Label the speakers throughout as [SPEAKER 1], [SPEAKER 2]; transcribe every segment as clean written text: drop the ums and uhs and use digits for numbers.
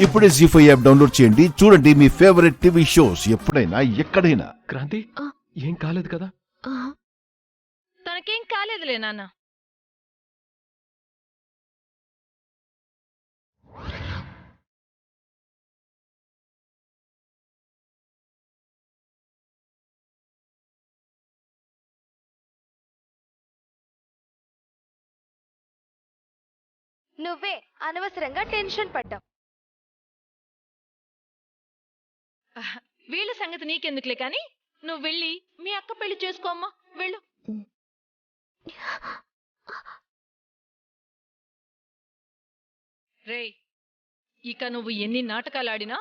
[SPEAKER 1] ఇప్పుడే జీ5 app download చేయండి. చూడండి మీ ఫేవరెట్ టీవీ షోస్ ఎప్పుడైనా ఎక్కడైనా.
[SPEAKER 2] క్రాంతి ఏం కాలేదు కదా?
[SPEAKER 3] తనకేం కాలేదులే నాన్న.
[SPEAKER 4] నువ్వే అనవసరంగా టెన్షన్ పడ్డావు.
[SPEAKER 3] వీళ్ళ సంగతి నీకెందుకులే కాని నువ్వు వెళ్ళి మీ అక్క పెళ్లి చేసుకోమ్మా. వెళ్ళు. రేయ్, ఇక నువ్వు ఎన్ని నాటకాలాడినా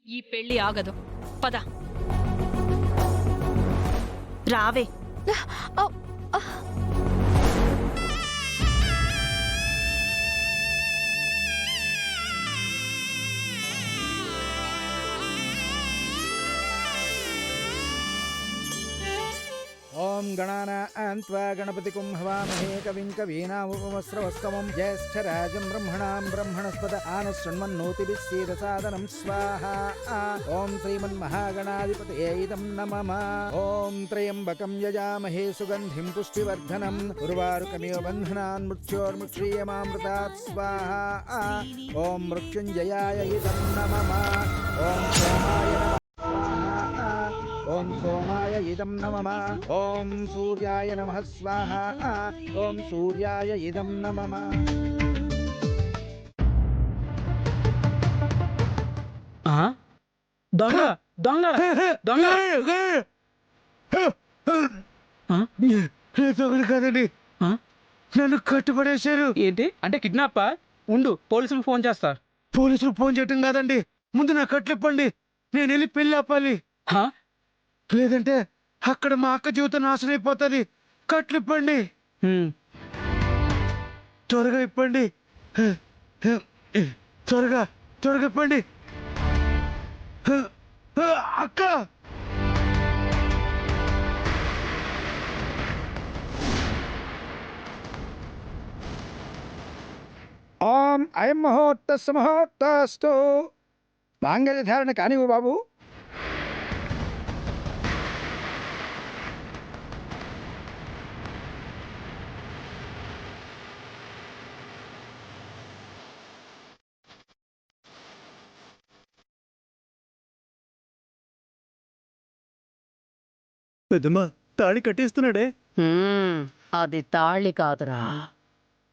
[SPEAKER 3] ఈ పెళ్లి ఆగదు. పద.
[SPEAKER 5] రావే.
[SPEAKER 6] ఓం గణానాన్త్వా గణపతికుం హవామహే కవిం కవీనాముపమస్రవస్తమం జ్యేష్ఠరాజం బ్రహ్మణాం బ్రహ్మణస్పద ఆనశృణ్వన్నోతిభిः సీదసాదనం స్వాహా. ఓం శ్రీమన్మహాగణాధిపతయే ఇదం నమః. ఓం త్రయంబకం యజామహే సుగంధిం పుష్టివర్ధనం ఉర్వారుకమివ బంధనాన్ మృత్యోర్ముక్షీయమామృతాత్ స్వాహా. ఓం మృత్యుంజయాయ ఇదం నమః. ఓం సోమాయ నమః. ఓం సోమాయ ఇదం నమః. ఓం సూర్యాయ నమః స్వాహా. ఓం సూర్యాయ ఇదం నమః.
[SPEAKER 7] దొంగ దొంగ దొంగ
[SPEAKER 6] దొంగలు కాదండి, నన్ను కట్టుబడేశారు.
[SPEAKER 7] ఏంటి అంటే కిడ్నాపా? ఉండు, పోలీసులకు ఫోన్ చేస్తా.
[SPEAKER 6] పోలీసులు ఫోన్ చేయటం కాదండి, ముందు నా కట్లు ఇప్పండి. నేను వెళ్ళి పెళ్లి ఆపాలి. లేదంటే అక్కడ మా అక్క జీవితం నాశనం అయిపోతుంది. కట్లు ఇప్పండి, త్వరగా ఇప్పండి, త్వరగా త్వరగా ఇప్పండి. అక్క, ఓం అయం ముహూర్తస్సు ముహూర్తస్తు. మాంగళ్య ధారణ కానివ్వు బాబు.
[SPEAKER 8] పెద్దమ్మ తాళి కట్టేస్తున్నాడే.
[SPEAKER 9] అది తాళి కాదురా,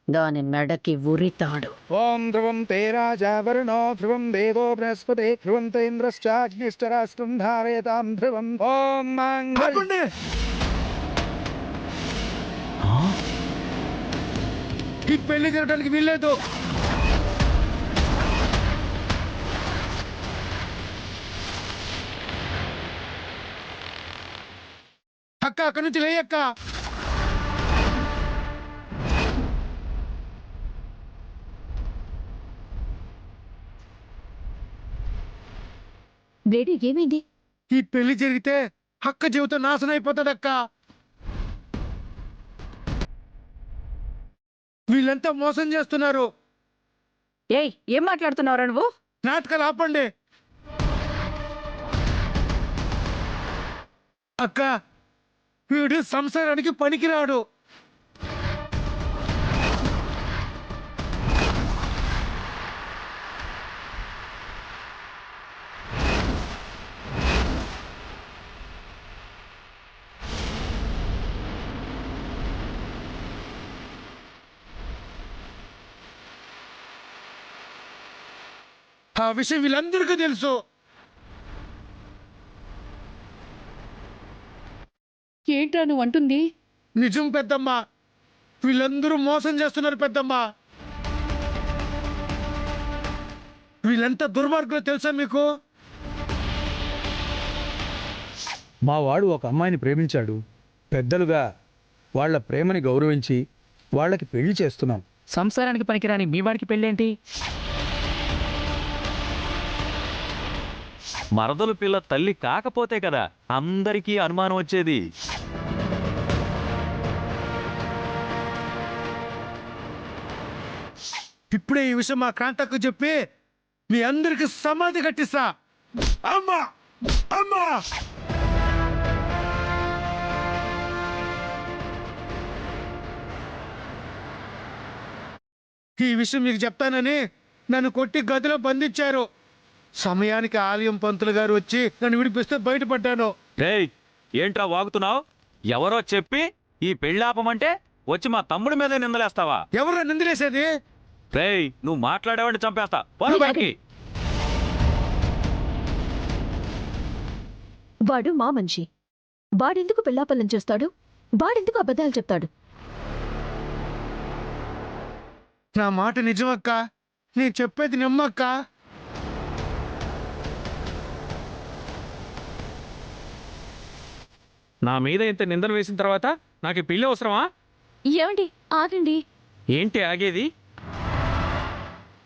[SPEAKER 9] దాని మెడకి ఉరితాడు.
[SPEAKER 6] ఓం ధ్రువం తే రాజా వరుణో ధ్రువం దేవో బృహస్పతి ధ్రువం తేంద్రశ్చాగ్నిష్టరాష్ట్రం ధారయతాం ధ్రువం. ఓం మాంగళ్య. ఈ పెళ్లి జరగడానికి వీల్లేదు. అక్క, అక్కడి నుంచి లేయక్క.
[SPEAKER 4] బ్లేడీ, ఏమైంది?
[SPEAKER 6] ఈ పెళ్లి జరిగితే అక్క జీవితం నాశనం అయిపోతాడక్క. వీళ్ళంతా మోసం చేస్తున్నారు.
[SPEAKER 9] ఏయ్, ఏం మాట్లాడుతున్నావురా నువ్వు?
[SPEAKER 6] నాటకాలు ఆపండి. అక్క, వీడు సంసారానికి పనికిరాడు. ఆ విషయం వీళ్ళందరికీ తెలుసు.
[SPEAKER 9] ఏంట్రా నువ్వు అంటుంది?
[SPEAKER 6] నిజం పెద్దమ్మ, వీళ్ళందరూ మోసం చేస్తున్నారు పెద్దమ్మ. వీళ్ళంతా దుర్మార్గులు తెలుసా మీకు?
[SPEAKER 8] మా వాడు ఒక అమ్మాయిని ప్రేమించాడు. పెద్దలుగా వాళ్ళ ప్రేమని గౌరవించి వాళ్ళకి పెళ్లి చేస్తున్నాం.
[SPEAKER 7] సంసారానికి పనికిరాని మీ వాడికి పెళ్ళేంటి?
[SPEAKER 10] మరదలు పిల్ల తల్లి కాకపోతే కదా అందరికీ అనుమానం వచ్చేది.
[SPEAKER 6] ఇప్పుడే ఈ విషయం మా కాంతకు చెప్పి మీ అందరికి సమాధి కట్టిస్తా. అమ్మా అమ్మా ఈ విషయం మీకు చెప్తానని నన్ను కొట్టి గదిలో బంధించారు. సమయానికి ఆలయం పంతులు గారు వచ్చి నన్ను విడిపిస్తే బయటపడ్డాను.
[SPEAKER 10] రేయ్ ఏంట్రా వాగుతున్నావు? ఎవరో చెప్పి ఈ పెళ్లి ఆపమంటే వచ్చి మా తమ్ముడి మీద నిందలేస్తావా?
[SPEAKER 6] ఎవరు నిందిలేసేది?
[SPEAKER 10] రేయ్ నువ్వు మాట్లాడేవాడిని చంపేస్తా. పోరా బయటికి.
[SPEAKER 4] వాడు మా మనిషి. వాడెందుకు పెళ్ళాపల్లం చేస్తాడు? వాడెందుకు అబద్ధాలు చెప్తాడు?
[SPEAKER 6] నా మాట నిజమక్క, నేను చెప్పేది నమ్మక్క.
[SPEAKER 7] నా మీద ఇంత నిందన వేసిన తర్వాత నాకు ఈ పెళ్లి అవసరమా?
[SPEAKER 4] ఏమండి ఆగండి.
[SPEAKER 7] ఏంటి ఆగేది?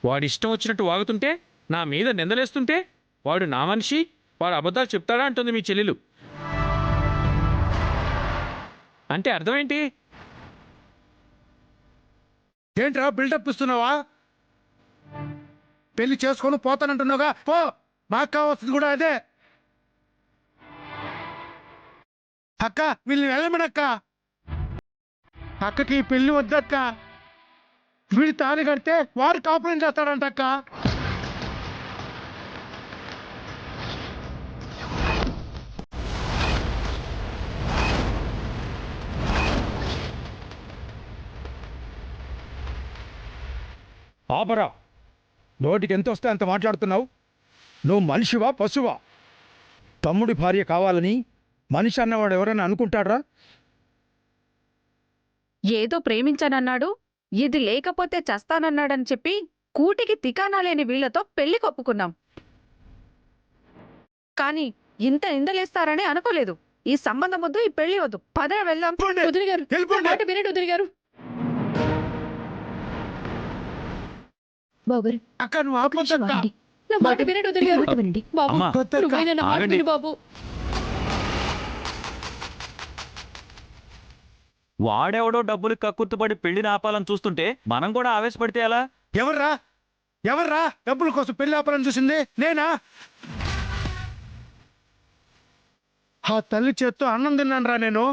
[SPEAKER 7] వాడి ఇష్టం వచ్చినట్టు వాగుతుంటే, నా మీద నిందలేస్తుంటే, వాడు నా మనిషి, వాడు అబద్ధాలు చెప్తాడా అంటుంది మీ చెల్లెలు. అంటే అర్థం ఏంటి?
[SPEAKER 6] ఏంట్రా బిల్డప్ ఇస్తున్నావా? పెళ్లి చేసుకొని పోతానంటున్నావుగా, పో. మాకు కావాల్సింది కూడా అదే. అక్క వీళ్ళని వెళ్ళమనక్క. అక్కకి ఈ పెళ్లి వద్దక్క. వీడి తాళి కడితే వాడు కాపురం చేస్తాడంటక్క.
[SPEAKER 8] ఆపరా, నోటికి ఎంత వస్తే అంత మాట్లాడుతున్నావు. నువ్వు మనిషివా పశువా? తమ్ముడి భార్య కావాలని మనిషి అన్నవాడు ఎవరైనా అనుకుంటాడ్రా?
[SPEAKER 9] ఏదో ప్రేమించానన్నాడు, ఇది లేకపోతే చస్తానన్నాడని చెప్పి కూటికి తికానా లేని వీళ్లతో పెళ్లి కొప్పుకున్నాం. కానీ ఇంత నిందలేస్తారని అనుకోలేదు. ఈ సంబంధం వద్దు, ఈ పెళ్లి వద్దు. పదరా వెళ్దాం.
[SPEAKER 6] వెళ్ళిపోండి. వెళ్ళిపోండి.
[SPEAKER 9] వినండి వదిలి గారు.
[SPEAKER 4] బాబు
[SPEAKER 6] అక్క నువ్వు ఆపొద్దక్క.
[SPEAKER 9] నా మాట వినండి వదిలి గారు.
[SPEAKER 4] వినండి.
[SPEAKER 9] బాబు
[SPEAKER 10] అమ్మా,
[SPEAKER 9] నువ్వైనా నా మాట
[SPEAKER 10] ఆగండి.
[SPEAKER 9] విను బాబు.
[SPEAKER 10] వాడెవడో డబ్బులు కక్కుర్తుపడి పెళ్లిని ఆపాలని చూస్తుంటే మనం కూడా ఆవేశపడితే ఎలా?
[SPEAKER 6] ఎవర్రా ఎవర్రా డబ్బుల కోసం పెళ్లి ఆపాలని చూసింది? నేనా? ఆ తల్లి చేత్తో అన్నం తిన్నాను రా నేను.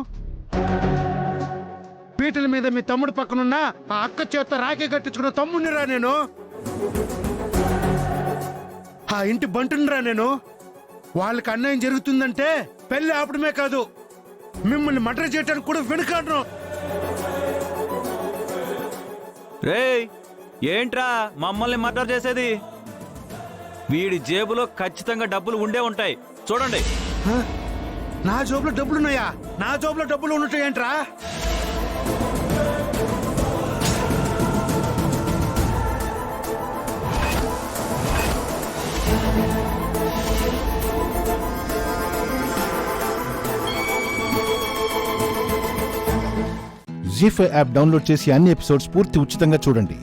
[SPEAKER 6] పీటల మీద మీ తమ్ముడు పక్కనున్న ఆ అక్క చేత్తో రాఖీ కట్టించుకున్న తమ్ముడిని రా నేను. ఆ ఇంటి బంటునిరా నేను. వాళ్ళకి అన్యాయం జరుగుతుందంటే పెళ్లి ఆపడమే కాదు, మిమ్మల్ని మర్డర్ చేయడానికి కూడా వెనుకాడను.
[SPEAKER 10] రేయ్ ఏంట్రా మమ్మల్ని మర్డర్ చేసేది? వీడి జేబులో ఖచ్చితంగా డబ్బులు ఉండే ఉంటాయి, చూడండి.
[SPEAKER 6] నా జోబులో డబ్బులున్నాయా? నా జోబులో డబ్బులు ఉన్నట్టు ఏంట్రా?
[SPEAKER 1] జీ5 యాప్ డౌన్లోడ్ చేసి అన్ని ఎపిసోడ్స్ పూర్తి ఉచితంగా చూడండి.